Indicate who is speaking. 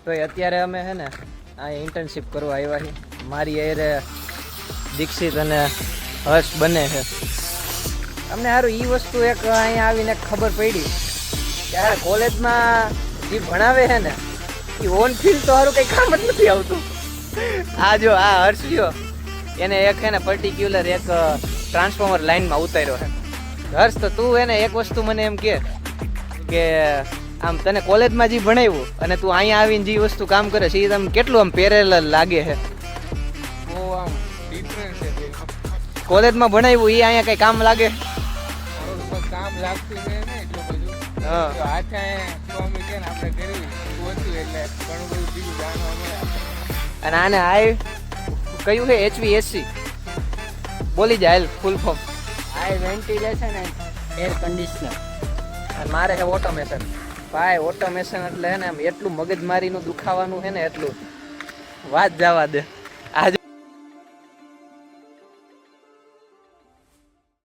Speaker 1: તો અત્યારે અમે છે ને આ ઇન્ટર્નશિપ કરવા આવ્યા છીએ. મારી એરે દીક્ષિત અને હર્ષ બને છે. અમને સારું એ વસ્તુ એક અહીંયા આવીને ખબર પડી કે યાર કોલેજમાં જે ભણાવે છે ને એ ઓન ફિલ્ડ તો સારું કંઈ કામ જ નથી આવતું. આ જો આ હર્ષ જો એને એક છે ને પર્ટિક્યુલર એક ટ્રાન્સફોર્મર લાઇનમાં ઉતાર્યો છે. હર્ષ તો તું એને એક વસ્તુ મને એમ કે આમ તને કોલેજમાં જે ભણાવ્યું અને તું અહીંયા આવીને જે વસ્તુ કામ કરે છે એ તમને કેટલું આમ પેરેલલ લાગે છે?
Speaker 2: બહુ આમ ડિફરન્સ છે.
Speaker 1: કોલેજમાં ભણાવ્યું એ અહીંયા કંઈ કામ લાગે?
Speaker 2: થોડું કામ લાગતું છે ને એટલું બધું.
Speaker 1: હા.
Speaker 2: તો હાથે સ્વામી છે ને આપણે કરવી હતું એટલે ઘણું બધું બીજું જાણવા મળે.
Speaker 1: અને આને હાઈ કયું છે HVAC બોલી જાય full form.
Speaker 3: High ventilation and air conditioner.
Speaker 1: અને મારે છે ઓટોમેશન. ભાઈ ઓટોમેશન એટલે છે ને આમ એટલું મગજમારીનું દુખાવાનું છે ને એટલું વાત જવા દે.